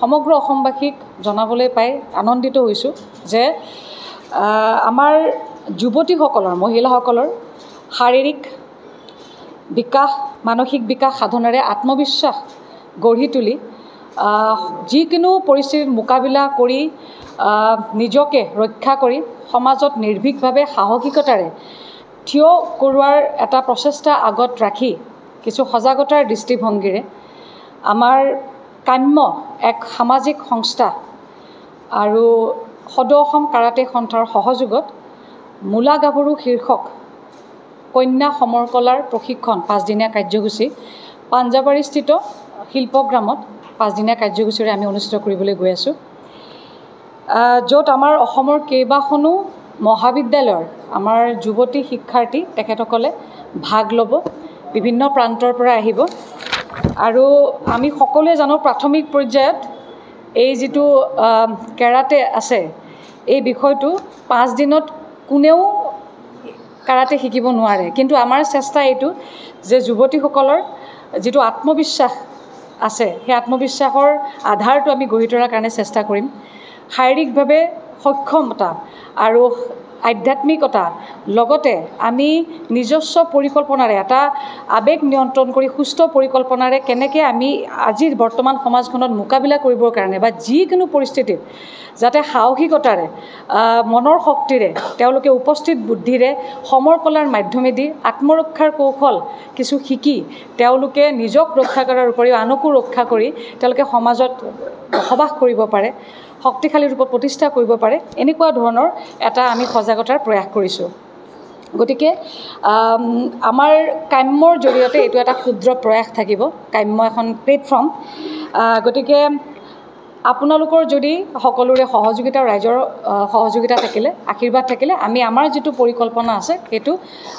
সমগ্ৰ অসমবাসীক জনাবলৈ পাই আনন্দিত হৈছোঁ যে আমাৰ যুৱতীসকলৰ মহিলাসকলৰ শাৰীৰিক বিকাশ মানসিক বিকাশ সাধনেৰে আত্মবিশ্বাস গঢ়ি তুলি যিকোনো পৰিস্থিতিত মোকাবিলা কৰি নিজকে ৰক্ষা কৰি সমাজত নিৰ্ভীকভাৱে সাহসিকতাৰে থিয় কৰোৱাৰ এটা প্ৰচেষ্টা আগত ৰাখি কিছু সজাগতাৰ দৃষ্টিভংগীৰে আমাৰ কাম্য এক সামাজিক সংস্থা আৰু সদৌ অসম কাৰাটে সন্থাৰ সহযোগত মূলা গাভৰু শীৰ্ষক কন্যা সমৰকলাৰ প্ৰশিক্ষণ 5দিনীয়া কাৰ্যসূচী পাঞ্জাবাৰীস্থিত শিল্পগ্ৰামত 5দিনীয়া কাৰ্যসূচীৰে আমি অনুষ্ঠিত কৰিবলৈ গৈ আছোঁ য'ত আমাৰ অসমৰ কেইবাখনো মহাবিদ্যালয়ৰ আমাৰ যুৱতী শিক্ষাৰ্থী তেখেতসকলে ভাগ ল'ব বিভিন্ন প্ৰান্তৰ পৰা আহিব আৰু আমি সকলোৱে জানো প্ৰাথমিক পৰ্যায়ত এই যিটো কেৰাটে আছে এই বিষয়টো 5 দিনত কোনেও কাৰাটে শিকিব নোৱাৰে কিন্তু আমাৰ চেষ্টা এইটো যে যুৱতীসকলৰ যিটো আত্মবিশ্বাস আছে সেই আত্মবিশ্বাসৰ আধাৰটো আমি গঢ়ি তোলাৰ কাৰণে চেষ্টা কৰিম শাৰীৰিকভাৱে সক্ষমতা আৰু আধ্যাত্মিকতা লগতে আমি নিজস্ব পৰিকল্পনাৰে এটা আবেগ নিয়ন্ত্ৰণ কৰি সুস্থ পৰিকল্পনাৰে কেনেকৈ আমি আজিৰ বৰ্তমান সমাজখনত মোকাবিলা কৰিবৰ কাৰণে বা যিকোনো পৰিস্থিতিত যাতে সাহসিকতাৰে মনৰ শক্তিৰে তেওঁলোকে উপস্থিত বুদ্ধিৰে সমৰকলাৰ মাধ্যমেদি আত্মৰক্ষাৰ কৌশল কিছু শিকি তেওঁলোকে নিজক ৰক্ষা কৰাৰ উপৰিও আনকো ৰক্ষা কৰি তেওঁলোকে সমাজত বসবাস কৰিব পাৰে শক্তিশালী ৰূপত প্ৰতিষ্ঠা কৰিব পাৰে এনেকুৱা ধৰণৰ এটা আমি সজাগতাৰ প্ৰয়াস কৰিছোঁ গতিকে আমাৰ কাম্যৰ জৰিয়তে এইটো এটা ক্ষুদ্ৰ প্ৰয়াস থাকিব কাম্য এখন প্লেটফৰ্ম গতিকে আপোনালোকৰ যদি সকলোৰে সহযোগিতা ৰাইজৰ সহযোগিতা থাকিলে আশীৰ্বাদ থাকিলে আমি আমাৰ যিটো পৰিকল্পনা আছে সেইটো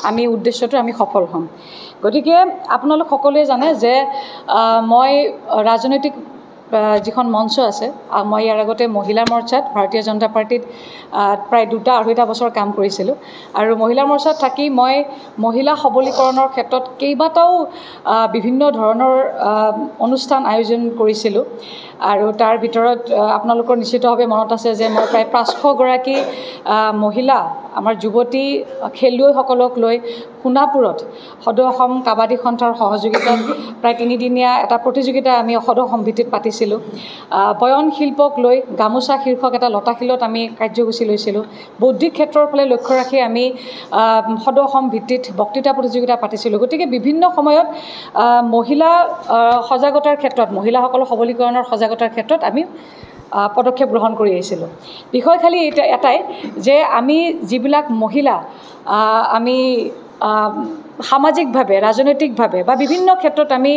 আমি উদ্দেশ্যটো আমি সফল হ'ম গতিকে আপোনালোক সকলোৱে জানে যে মই ৰাজনৈতিক যিখন মঞ্চ আছে মই ইয়াৰ আগতে মহিলা মৰ্চাত ভাৰতীয় জনতা পাৰ্টিত প্ৰায় 2-2.5 বছৰ কাম কৰিছিলোঁ আৰু মহিলা মৰ্চাত থাকি মই মহিলা সবলীকৰণৰ ক্ষেত্ৰত কেইবাটাও বিভিন্ন ধৰণৰ অনুষ্ঠান আয়োজন কৰিছিলোঁ আৰু তাৰ ভিতৰত আপোনালোকৰ নিশ্চিতভাৱে মনত আছে যে মই প্ৰায় 500 গৰাকী মহিলা আমাৰ যুৱতী খেলুৱৈসকলক লৈ সোণাপুৰত সদৌ অসম কাবাডী সন্থাৰ সহযোগিতাত প্ৰায় 3দিনীয়া এটা প্ৰতিযোগিতা আমি সদৌ অসম ভিত্তিত পাতিছিলোঁ বয়ন শিল্পক লৈ গামোচা শীৰ্ষক এটা লতাশিলত আমি কাৰ্যসূচী লৈছিলোঁ বৌদ্ধিক ক্ষেত্ৰৰ ফালে লক্ষ্য ৰাখি আমি সদৌ অসম ভিত্তিত বক্তৃতা প্ৰতিযোগিতা পাতিছিলোঁ গতিকে বিভিন্ন সময়ত মহিলা সজাগতাৰ ক্ষেত্ৰত মহিলাসকলৰ সবলীকৰণৰ সজাগতাৰ ক্ষেত্ৰত আমি পদক্ষেপ গ্ৰহণ কৰি আহিছিলোঁ বিষয় খালি এটাই যে আমি যিবিলাক মহিলা আমি সামাজিকভাৱে ৰাজনৈতিকভাৱে বা বিভিন্ন ক্ষেত্ৰত আমি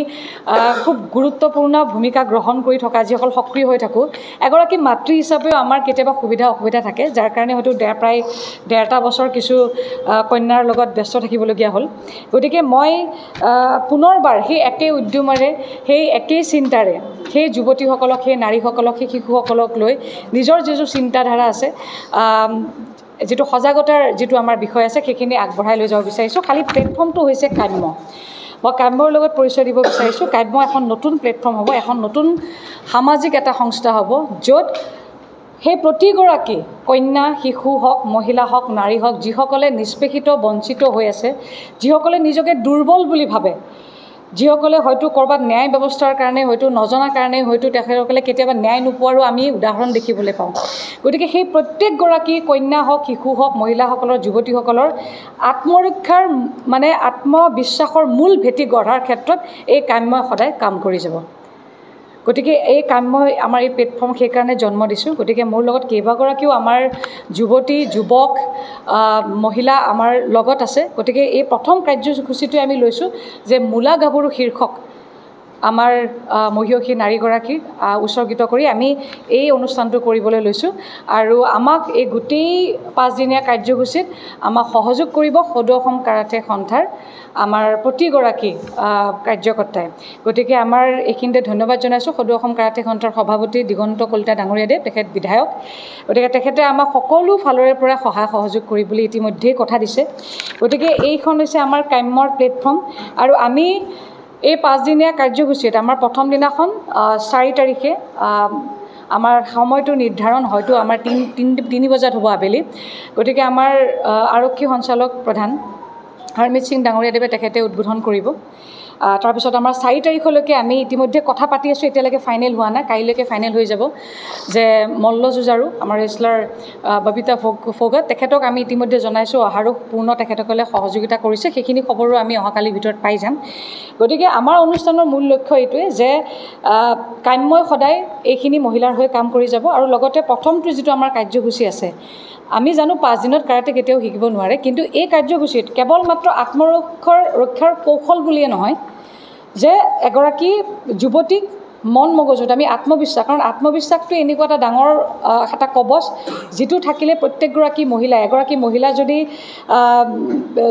খুব গুৰুত্বপূৰ্ণ ভূমিকা গ্ৰহণ কৰি থকা যিসকল সক্ৰিয় হৈ থাকোঁ এগৰাকী মাতৃ হিচাপেও আমাৰ কেতিয়াবা সুবিধা অসুবিধা থাকে যাৰ কাৰণে হয়তো প্ৰায় 1.5 বছৰ কিছু কন্যাৰ লগত ব্যস্ত থাকিবলগীয়া হ'ল গতিকে মই পুনৰবাৰ সেই একে উদ্যমেৰে সেই একেই চিন্তাৰে সেই যুৱতীসকলক সেই নাৰীসকলক সেই শিশুসকলক লৈ নিজৰ যিটো চিন্তাধাৰা আছে যেটো সজাগতাৰ যেটো আমাৰ বিষয় আছে সেইখিনি আগবঢ়াই লৈ যাব বিচাৰিছোঁ খালি প্লেটফৰ্মটো হৈছে কাম্য মই কাম্যৰ লগত পৰিচয় দিব বিচাৰিছোঁ কাম্য এখন নতুন প্লেটফৰ্ম হ'ব এখন নতুন সামাজিক এটা সংস্থা হ'ব য'ত সেই প্ৰতিগৰাকী কন্যা শিশু হওক মহিলা হওক নাৰী হওক যিসকলে নিষ্পেষিত বঞ্চিত হৈ আছে যিসকলে নিজকে দুৰ্বল বুলি ভাবে যিসকলে হয়তো কৰবাত ন্যায় ব্যৱস্থাৰ কাৰণে হয়তো নজনা কাৰণে হয়তো তেখেতসকলে কেতিয়াবা ন্যায় নোপোৱাৰো আমি উদাহৰণ দেখিবলৈ পাওঁ গতিকে সেই প্ৰত্যেকগৰাকী কন্যা হওক শিশু হওক মহিলাসকলৰ যুৱতীসকলৰ আত্মৰক্ষাৰ মানে আত্মবিশ্বাসৰ মূল ভেটি গঢ়াৰ ক্ষেত্ৰত এই কাম্যই সদায় কাম কৰি যাব গতিকে এই কাম্যই আমাৰ এই প্লেটফৰ্ম সেইকাৰণে জন্ম দিছোঁ গতিকে মোৰ লগত কেইবাগৰাকীও আমাৰ যুৱতী যুৱক মহিলা আমাৰ লগত আছে গতিকে এই প্ৰথম কাৰ্যসূচীটো আমি লৈছোঁ যে মূলা গাভৰু শীৰ্ষক আমাৰ মহিয়সী নাৰীগৰাকীক উৎসৰ্গিত কৰি আমি এই অনুষ্ঠানটো কৰিবলৈ লৈছোঁ আৰু আমাক এই গোটেই 5দিনীয়া কাৰ্যসূচীত আমাক সহযোগ কৰিব সদৌ অসম কাৰাটে সন্থাৰ আমাৰ প্ৰতিগৰাকী কাৰ্যকৰ্তাই গতিকে আমাৰ এইখিনিতে ধন্যবাদ জনাইছোঁ সদৌ অসম কাৰাটে সন্থাৰ সভাপতি দিগন্ত কলিতা ডাঙৰীয়াদেৱ তেখেত বিধায়ক গতিকে তেখেতে আমাক সকলো ফালৰে পৰা সহায় সহযোগ কৰি বুলি ইতিমধ্যেই কথা দিছে গতিকে এইখন হৈছে আমাৰ কাম্যৰ প্লেটফৰ্ম আৰু আমি এই 5 দিনীয়া কাৰ্যসূচীত আমাৰ প্ৰথম দিনাখন 4 তাৰিখে আমাৰ সময়টো নিৰ্ধাৰণ হয়তো আমাৰ 3 বজাত হ'ব আবেলি গতিকে আমাৰ আৰক্ষী সঞ্চালক প্ৰধান হৰমিত সিং ডাঙৰীয়াদেৱে তেখেতে উদ্বোধন কৰিব তাৰপিছত আমাৰ 4 তাৰিখলৈকে আমি ইতিমধ্যে কথা পাতি আছোঁ এতিয়ালৈকে ফাইনেল হোৱা নাই কাইলৈকে ফাইনেল হৈ যাব যে মল্লযুঁজাৰু আমাৰ ৰেছলাৰ ববিতা ফোগট তেখেতক আমি ইতিমধ্যে জনাইছোঁ অহাৰো পূৰ্ণ তেখেতসকলে সহযোগিতা কৰিছে সেইখিনি খবৰো আমি অহাকালিৰ ভিতৰত পাই যাম গতিকে আমাৰ অনুষ্ঠানৰ মূল লক্ষ্য এইটোৱে যে কাম্যই সদায় এইখিনি মহিলাৰ হৈ কাম কৰি যাব আৰু লগতে প্ৰথমটো যিটো আমাৰ কাৰ্যসূচী আছে আমি জানো 5 দিনত কাৰাটে কেতিয়াও শিকিব নোৱাৰে কিন্তু এই কাৰ্যসূচীত কেৱল মাত্ৰ আত্মৰক্ষাৰ কৌশল বুলিয়ে নহয় যে এগৰাকী যুৱতীক মন মগজুত আমি আত্মবিশ্বাস কাৰণ আত্মবিশ্বাসটো এনেকুৱা এটা ডাঙৰ এটা কবচ যিটো থাকিলে প্ৰত্যেকগৰাকী মহিলা এগৰাকী মহিলা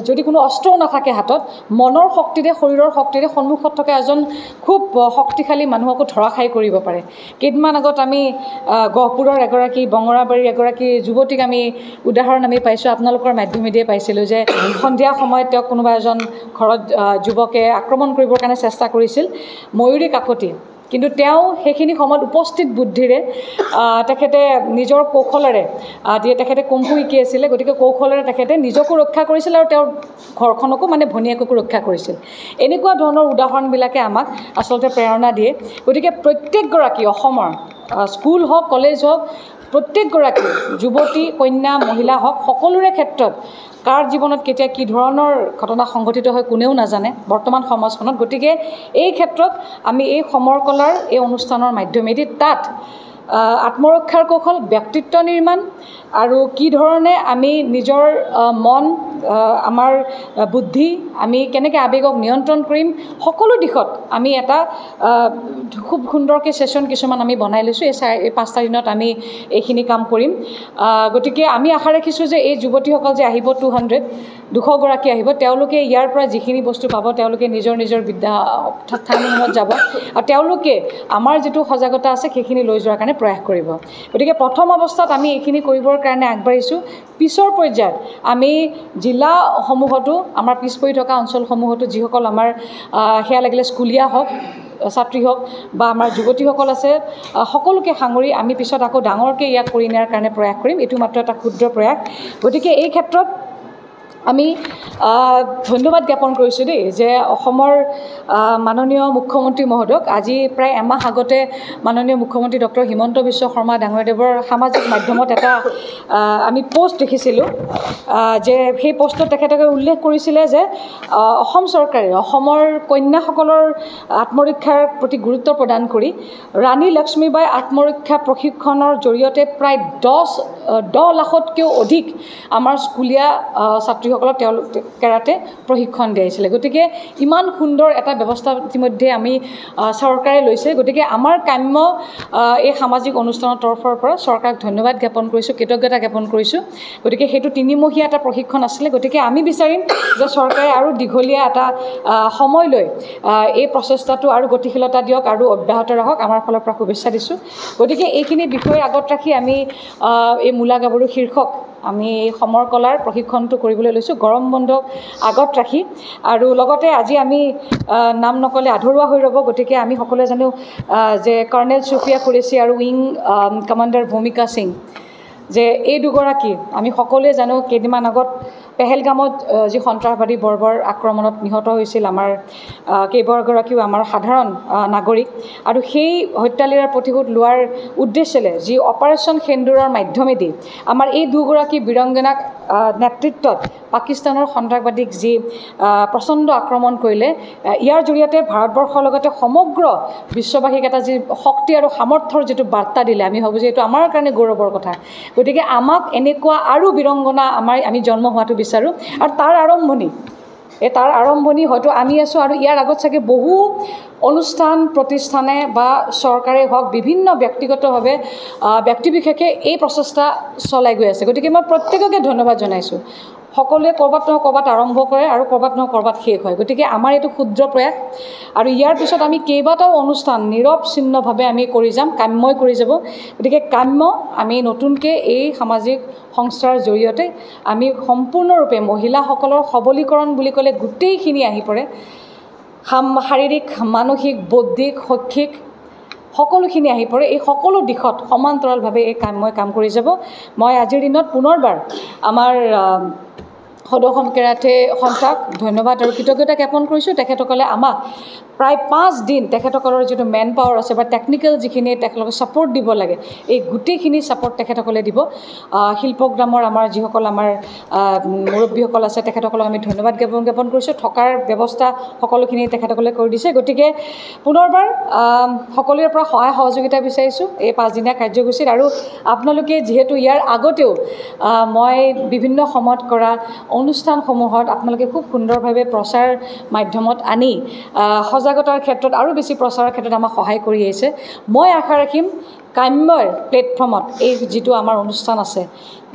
যদি কোনো অস্ত্ৰও নাথাকে হাতত মনৰ শক্তিৰে শৰীৰৰ শক্তিৰে সন্মুখত থকা এজন খুব শক্তিশালী মানুহকো ধৰাশায়ী কৰিব পাৰে কেইদিনমান আগত আমি গহপুৰৰ এগৰাকী বঙৰাবাৰীৰ এগৰাকী যুৱতীক আমি উদাহৰণ আমি পাইছোঁ আপোনালোকৰ মাধ্যমেদিয়ে পাইছিলোঁ যে সন্ধিয়া সময়ত তেওঁক কোনোবা এজন ঘৰত যুৱকে আক্ৰমণ কৰিবৰ কাৰণে চেষ্টা কৰিছিল ময়ূৰী কাকতি কিন্তু তেওঁ সেইখিনি সময়ত উপস্থিত বুদ্ধিৰে তেখেতে নিজৰ কৌশলেৰে তেখেতে কুম্ফু শিকি আছিলে গতিকে কৌশলেৰে তেখেতে নিজকো ৰক্ষা কৰিছিল আৰু তেওঁৰ ঘৰখনকো মানে ভনীয়েককো ৰক্ষা কৰিছিল এনেকুৱা ধৰণৰ উদাহৰণবিলাকে আমাক আচলতে প্ৰেৰণা দিয়ে গতিকে প্ৰত্যেকগৰাকী অসমৰ স্কুল হওক কলেজ হওক প্ৰত্যেকগৰাকী যুৱতী কন্যা মহিলা হওক সকলোৰে ক্ষেত্ৰত কাৰ জীৱনত কেতিয়া কি ধৰণৰ ঘটনা সংঘটিত হয় কোনেও নাজানে বৰ্তমান সমাজখনত গতিকে এই ক্ষেত্ৰত আমি এই সমৰ কলাৰ এই অনুষ্ঠানৰ মাধ্যমেদি তাত আত্মৰক্ষাৰ কৌশল ব্যক্তিত্ব নিৰ্মাণ আৰু কি ধৰণে আমি নিজৰ মন আমাৰ বুদ্ধি আমি কেনেকৈ আৱেগক নিয়ন্ত্ৰণ কৰিম সকলো দিশত আমি এটা খুব সুন্দৰকৈ সেশন কিছুমান আমি বনাই লৈছোঁ এই 5টা দিনত আমি এইখিনি কাম কৰিম গতিকে আমি আশা ৰাখিছোঁ যে এই যুৱতীসকল যে আহিব 200 গৰাকী আহিব তেওঁলোকে ইয়াৰ পৰা যিখিনি বস্তু পাব তেওঁলোকে নিজৰ স্থানসমূহত যাব আৰু তেওঁলোকে আমাৰ যিটো সজাগতা আছে সেইখিনি লৈ যোৱাৰ কাৰণে প্ৰয়াস কৰিব গতিকে প্ৰথম অৱস্থাত আমি এইখিনি কৰিবৰ কাৰণে আগবাঢ়িছোঁ পিছৰ পৰ্যায়ত আমি জিলাসমূহতো আমাৰ পিছ পৰি থকা অঞ্চলসমূহতো যিসকল আমাৰ সেয়া লাগিলে স্কুলীয়া হওক ছাত্ৰী হওক বা আমাৰ যুৱতীসকল আছে সকলোকে সাঙুৰি আমি পিছত আকৌ ডাঙৰকৈ ইয়াক কৰি নিয়াৰ কাৰণে প্ৰয়াস কৰিম এইটো মাত্ৰ এটা ক্ষুদ্ৰ প্ৰয়াস গতিকে এই ক্ষেত্ৰত আমি ধন্যবাদ জ্ঞাপন কৰিছোঁ দেই যে অসমৰ মাননীয় মুখ্যমন্ত্ৰী মহোদয়ক আজি প্ৰায় এমাহ আগতে মাননীয় মুখ্যমন্ত্ৰী ডক্টৰ হিমন্ত বিশ্ব শৰ্মা ডাঙৰীয়াদেৱৰ সামাজিক মাধ্যমত এটা আমি পোষ্ট দেখিছিলোঁ যে সেই পোষ্টত তেখেতে উল্লেখ কৰিছিলে যে অসম চৰকাৰে অসমৰ কন্যাসকলৰ আত্মৰক্ষাৰ প্ৰতি গুৰুত্ব প্ৰদান কৰি ৰাণী লক্ষ্মীবাই আত্মৰক্ষা প্ৰশিক্ষণৰ জৰিয়তে প্ৰায় 10 লাখতকৈও অধিক আমাৰ স্কুলীয়া ছাত্ৰীসকলক তেওঁলোকে কেৰাটে প্ৰশিক্ষণ দিয়াইছিলে গতিকে ইমান সুন্দৰ এটা ব্যৱস্থা ইতিমধ্যে আমি চৰকাৰে লৈছে গতিকে আমাৰ কাম্য এই সামাজিক অনুষ্ঠানৰ তৰফৰ পৰা চৰকাৰক ধন্যবাদ জ্ঞাপন কৰিছোঁ কৃতজ্ঞতা জ্ঞাপন কৰিছোঁ গতিকে সেইটো 3মহীয়া এটা প্ৰশিক্ষণ আছিলে গতিকে আমি বিচাৰিম যে চৰকাৰে আৰু দীঘলীয়া এটা সময় লৈ এই প্ৰচেষ্টাটো আৰু গতিশীলতা দিয়ক আৰু অব্যাহত ৰাখক আমাৰ ফালৰ পৰা শুভেচ্ছা দিছোঁ গতিকে এইখিনি বিষয় আগত ৰাখি আমি এই মূলা গাভৰু শীৰ্ষক আমি সমৰ কলাৰ প্ৰশিক্ষণটো কৰিবলৈ লৈছোঁ গৰম বন্ধক আগত ৰাখি আৰু লগতে আজি আমি নাম নকলে আধৰুৱা হৈ ৰ'ব গতিকে আমি সকলোৱে জানো যে কৰ্ণেল সুফিয়া কুৰেশ্বি আৰু উইং কমাণ্ডাৰ ভূমিকা সিং যে এই দুগৰাকী আমি সকলোৱে জানো কেইদিনমান আগত পেহেলগামত যি সন্ত্ৰাসবাদী বৰ্বৰ আক্ৰমণত নিহত হৈছিল আমাৰ কেইবাগৰাকীও আমাৰ সাধাৰণ নাগৰিক আৰু সেই হত্যালীলাৰ প্ৰতিশোধ লোৱাৰ উদ্দেশ্যেৰে যি অপাৰেশ্যন সেন্দুৰৰ মাধ্যমেদি আমাৰ এই দুগৰাকী বীৰংগনাক নেতৃত্বত পাকিস্তানৰ সন্ত্ৰাসবাদীক যি প্ৰচণ্ড আক্ৰমণ কৰিলে ইয়াৰ জৰিয়তে ভাৰতবৰ্ষৰ লগতে সমগ্ৰ বিশ্ববাসীক এটা যি শক্তি আৰু সামৰ্থ্যৰ যিটো বাৰ্তা দিলে আমি ভাবোঁ যে এইটো আমাৰ কাৰণে গৌৰৱৰ কথা গতিকে আমাক এনেকুৱা আৰু বীৰংগনা আমি জন্ম হোৱাটো বিচাৰোঁ আৰু তাৰ আৰম্ভণি হয়তো আমি আছোঁ আৰু ইয়াৰ আগত চাগে বহু অনুষ্ঠান প্ৰতিষ্ঠানে বা চৰকাৰে হওক বিভিন্ন ব্যক্তিগতভাৱে ব্যক্তিবিশেষে এই প্ৰচেষ্টা চলাই গৈ আছে গতিকে মই প্ৰত্যেককে ধন্যবাদ জনাইছোঁ সকলোৱে ক'ৰবাত নহয় ক'ৰবাত আৰম্ভ কৰে আৰু ক'ৰবাত নহয় ক'ৰবাত শেষ হয় গতিকে আমাৰ এইটো ক্ষুদ্ৰ প্ৰয়াস আৰু ইয়াৰ পিছত আমি কেইবাটাও অনুষ্ঠান নিৰৱচ্ছিন্নভাৱে আমি কৰি যাম কাম্যই কৰি যাব গতিকে কাম্য আমি নতুনকৈ এই সামাজিক সংস্থাৰ জৰিয়তে আমি সম্পূৰ্ণৰূপে মহিলাসকলৰ সবলীকৰণ বুলি ক'লে গোটেইখিনি আহি পৰে শাৰীৰিক মানসিক বৌদ্ধিক শৈক্ষিক সকলোখিনি আহি পৰে এই সকলো দিশত সমান্তৰালভাৱে এই মই কাম কৰি যাব মই আজিৰ দিনত পুনৰবাৰ আমাৰ সদৌ অসম কেৰাটে সন্থাক ধন্যবাদ আৰু কৃতজ্ঞতা জ্ঞাপন কৰিছোঁ তেখেতসকলে আমাক প্ৰায় 5 দিন তেখেতসকলৰ যিটো মেন পাৱাৰ আছে বা টেকনিকেল যিখিনি তেখেতলোকে ছাপোৰ্ট দিব লাগে এই গোটেইখিনি ছাপোৰ্ট তেখেতসকলে দিব শিল্পগ্ৰামৰ আমাৰ যিসকল আমাৰ মুৰব্বীসকল আছে তেখেতসকলক আমি ধন্যবাদ জ্ঞাপন কৰিছোঁ থকাৰ ব্যৱস্থা সকলোখিনি তেখেতসকলে কৰি দিছে গতিকে পুনৰবাৰ সকলোৰে পৰা সহায় সহযোগিতা বিচাৰিছোঁ এই 5 দিনীয়া কাৰ্যসূচীত আৰু আপোনালোকে যিহেতু ইয়াৰ আগতেও মই বিভিন্ন সময়ত কৰা অনুষ্ঠানসমূহত আপোনালোকে খুব সুন্দৰভাৱে প্ৰচাৰ মাধ্যমত আনি সজাগতাৰ ক্ষেত্ৰত আৰু বেছি প্ৰচাৰৰ ক্ষেত্ৰত আমাক সহায় কৰি আহিছে মই আশা ৰাখিম কাম্যৰ প্লেটফৰ্মত এই যিটো আমাৰ অনুষ্ঠান আছে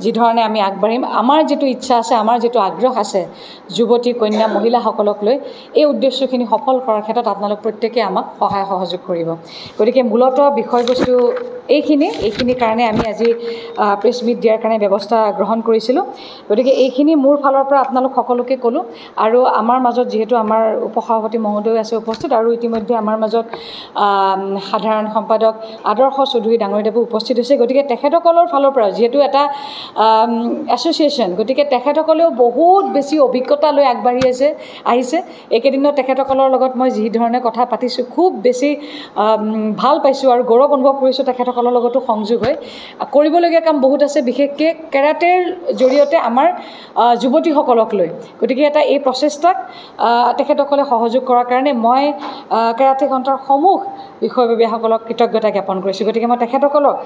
যি ধৰণে আমি আগবাঢ়িম আমাৰ যিটো ইচ্ছা আছে আমাৰ যিটো আগ্ৰহ আছে যুৱতী কন্যা মহিলাসকলক লৈ এই উদ্দেশ্যখিনি সফল কৰাৰ ক্ষেত্ৰত আপোনালোক প্ৰত্যেকে আমাক সহায় সহযোগ কৰিব গতিকে মূলত বিষয়বস্তু এইখিনি কাৰণে আমি আজি প্ৰেছ মিট দিয়াৰ কাৰণে ব্যৱস্থা গ্ৰহণ কৰিছিলোঁ গতিকে এইখিনি মোৰ ফালৰ পৰা আপোনালোক সকলোকে ক'লোঁ আৰু আমাৰ মাজত যিহেতু আমাৰ উপসভাপতি মহোদয় আছে উপস্থিত আৰু ইতিমধ্যে আমাৰ মাজত সাধাৰণ সম্পাদক আদৰ্শ চৌধুৰী ডাঙৰীদেৱো উপস্থিত হৈছে গতিকে তেখেতসকলৰ ফালৰ পৰা যিহেতু এটা এছ'চিয়েশ্যন গতিকে তেখেতসকলেও বহুত বেছি অভিজ্ঞতা লৈ আগবাঢ়ি আহিছে এইকেইদিনত তেখেতসকলৰ লগত মই যি ধৰণে কথা পাতিছোঁ খুব বেছি ভাল পাইছোঁ আৰু গৌৰৱ অনুভৱ কৰিছোঁ তেখেতসকলৰ লগতো সংযোগ হৈ কৰিবলগীয়া কাম বহুত আছে বিশেষকৈ কেৰাটেৰ জৰিয়তে আমাৰ যুৱতীসকলক লৈ গতিকে এটা এই প্ৰচেষ্টাক তেখেতসকলে সহযোগ কৰাৰ কাৰণে মই কেৰাটে সন্থাৰ সমূহ বিষয়ববীয়াসকলক কৃতজ্ঞতা জ্ঞাপন কৰিছোঁ গতিকে মই তেখেতসকলক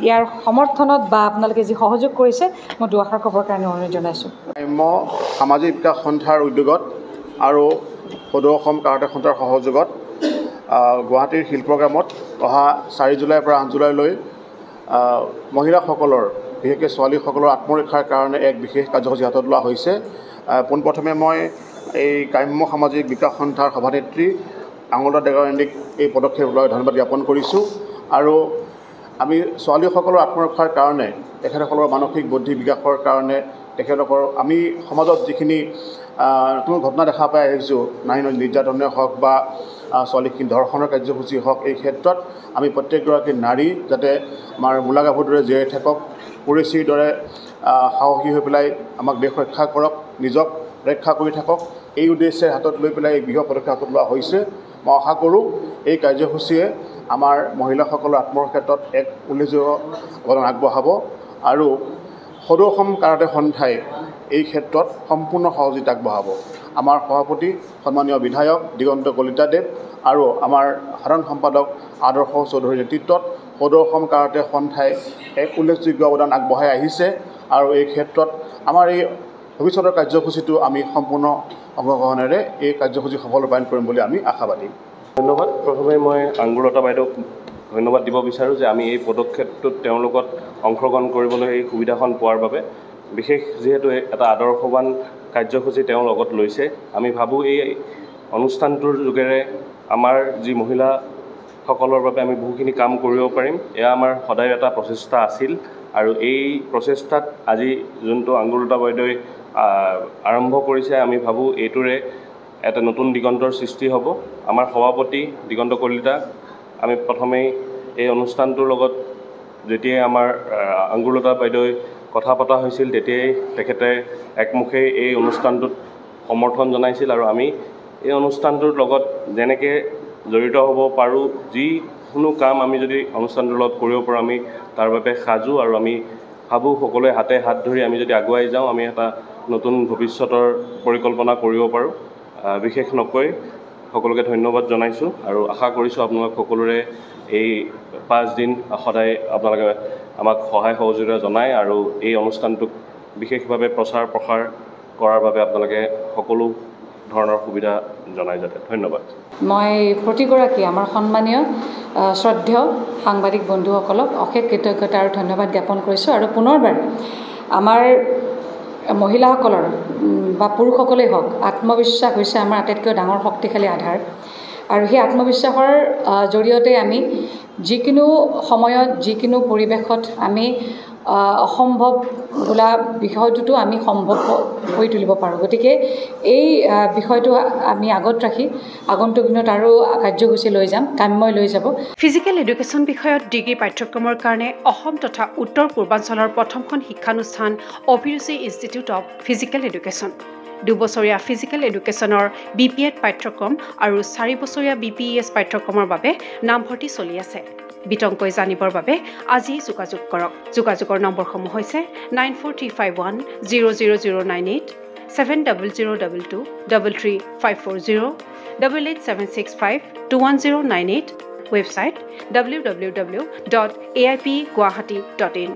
ইয়াৰ সমৰ্থনত বা আপোনালোকে যি সহযোগ কৰিছে মই দুআষাৰ ক'বৰ কাৰণে অনুৰোধ জনাইছোঁ সামাজিক বিকাশ সন্থাৰ উদ্যোগত আৰু সদৌ অসম কাৰাটে সন্থাৰ সহযোগত গুৱাহাটীৰ শিল্পগ্ৰামত অহা 4 জুলাইৰ পৰা 8 জুলাইলৈ মহিলাসকলৰ বিশেষকৈ ছোৱালীসকলৰ আত্মৰক্ষাৰ কাৰণে এক বিশেষ কাৰ্যসূচী হাতত লোৱা হৈছে পোনপ্ৰথমে মই এই কাম্য সামাজিক বিকাশ সন্থাৰ সভানেত্ৰী আঙুলতা ডেকাৰণ্ডিক এই পদক্ষেপ লোৱাৰ ধন্যবাদ জ্ঞাপন কৰিছোঁ আৰু আমি ছোৱালীসকলৰ আত্মৰক্ষাৰ কাৰণে তেখেতসকলৰ মানসিক বুদ্ধি বিকাশৰ কাৰণে তেখেতলোকৰ আমি সমাজত যিখিনি নতুন ঘটনা দেখা পাই আহিছোঁ নাৰী নিৰ্যাতনে হওক বা ছোৱালীখিনি ধৰ্ষণৰ কাৰ্যসূচী হওক এই ক্ষেত্ৰত আমি প্ৰত্যেকগৰাকী নাৰী যাতে আমাৰ মূলা গাভৰুৰ দৰে জীয়াই থাকক পৰিচীৰ দৰে সাহসী হৈ পেলাই আমাক দেশ ৰক্ষা কৰক নিজক ৰক্ষা কৰি থাকক এই উদ্দেশ্যে হাতত লৈ পেলাই এই বৃহৎ পদক্ষেপ হাতত লোৱা হৈছে মই আশা কৰোঁ এই কাৰ্যসূচীয়ে আমাৰ মহিলাসকলৰ আত্মৰক্ষাৰ ক্ষেত্ৰত এক উল্লেখযোগ্য অৱদান আগবঢ়াব আৰু সদৌ অসম কাৰাটে সন্থাই এই ক্ষেত্ৰত সম্পূৰ্ণ সহযোগিতা আগবঢ়াব আমাৰ সভাপতি সন্মানীয় বিধায়ক দিগন্ত কলিতাদেৱ আৰু আমাৰ সাধাৰণ সম্পাদক আদৰ্শ চৌধুৰীৰ নেতৃত্বত সদৌ অসম কাৰাটে সন্থাই এক উল্লেখযোগ্য অৱদান আগবঢ়াই আহিছে আৰু এই ক্ষেত্ৰত আমাৰ এই ভৱিষ্যতৰ কাৰ্যসূচীটো আমি সম্পূৰ্ণ অংশগ্ৰহণেৰে এই কাৰ্যসূচী সফল ৰূপায়ণ কৰিম বুলি আমি আশাবাদী ধন্যবাদ প্ৰথমে মই আঙুলতা বাইদেউক ধন্যবাদ দিব বিচাৰোঁ যে আমি এই পদক্ষেপটোত তেওঁৰ লগত অংশগ্ৰহণ কৰিবলৈ এই সুবিধাখন পোৱাৰ বাবে বিশেষ যিহেতু এটা আদৰ্শৱান কাৰ্যসূচী তেওঁৰ লগত লৈছে আমি ভাবোঁ এই অনুষ্ঠানটোৰ যোগেৰে আমাৰ যি মহিলাসকলৰ বাবে আমি বহুখিনি কাম কৰিব পাৰিম এয়া আমাৰ সদায় এটা প্ৰচেষ্টা আছিল আৰু এই প্ৰচেষ্টাত আজি যোনটো আঙুলতা বাইদেৱে আৰম্ভ কৰিছে আমি ভাবোঁ এইটোৰে এটা নতুন দিগন্তৰ সৃষ্টি হ'ব আমাৰ সভাপতি দিগন্ত কলিতা আমি প্ৰথমেই এই অনুষ্ঠানটোৰ লগত যেতিয়াই আমাৰ আঙুলতা বাইদেৱে কথা পতা হৈছিল তেতিয়াই তেখেতে একমুখেই এই অনুষ্ঠানটোত সমৰ্থন জনাইছিল আৰু আমি এই অনুষ্ঠানটোৰ লগত যেনেকৈ জড়িত হ'ব পাৰোঁ যিকোনো কাম আমি যদি অনুষ্ঠানটোৰ লগত কৰিব পাৰোঁ আমি তাৰ বাবে সাজু আৰু আমি ভাবোঁ সকলোৱে হাতে হাত ধৰি আমি যদি আগুৱাই যাওঁ আমি এটা নতুন ভৱিষ্যতৰ পৰিকল্পনা কৰিব পাৰোঁ বিশেষ নকৈ সকলোকে ধন্যবাদ জনাইছোঁ আৰু আশা কৰিছোঁ আপোনালোক সকলোৰে এই 5 দিন সদায় আপোনালোকে আমাক সহায় সহযোগিতা জনায় আৰু এই অনুষ্ঠানটোক বিশেষভাৱে প্ৰচাৰ প্ৰসাৰ কৰাৰ বাবে আপোনালোকে সকলো ধৰণৰ সুবিধা জনাই যাতে ধন্যবাদ মই প্ৰতিগৰাকী আমাৰ সন্মানীয় শ্ৰদ্ধেয় সাংবাদিক বন্ধুসকলক অশেষ কৃতজ্ঞতা আৰু ধন্যবাদ জ্ঞাপন কৰিছোঁ আৰু পুনৰবাৰ আমাৰ মহিলাসকলৰ বা পুৰুষসকলেই হওক আত্মবিশ্বাস হৈছে আমাৰ আটাইতকৈ ডাঙৰ শক্তিশালী আধাৰ আৰু সেই আত্মবিশ্বাসৰ জৰিয়তে আমি যিকোনো সময়ত যিকোনো পৰিৱেশত আমি অসম্ভৱ বোলা বিষয়টোতো আমি সম্ভৱ কৰি তুলিব পাৰোঁ গতিকে এই বিষয়টো আমি আগত ৰাখি আগন্তুক দিনত আৰু কাৰ্যসূচী লৈ যাম কাম্যই লৈ যাব ফিজিকেল এডুকেশ্যন বিষয়ত ডিগ্ৰী পাঠ্যক্ৰমৰ কাৰণে অসম তথা উত্তৰ পূৰ্বাঞ্চলৰ প্ৰথমখন শিক্ষানুষ্ঠান অভিৰুচি ইনষ্টিটিউট অৱ ফিজিকেল এডুকেশ্যন 2 বছৰীয়া ফিজিকেল এডুকেশ্যনৰ BPEd পাঠ্যক্ৰম আৰু 4 বছৰীয়া BPES পাঠ্যক্ৰমৰ বাবে নামভৰ্তি চলি আছে বিতংকৈ জানিবৰ বাবে আজি যোগাযোগ কৰক যোগাযোগৰ নম্বৰসমূহ হৈছে 9435100098 7002 33540 88765210998 website www.aipguwahati.in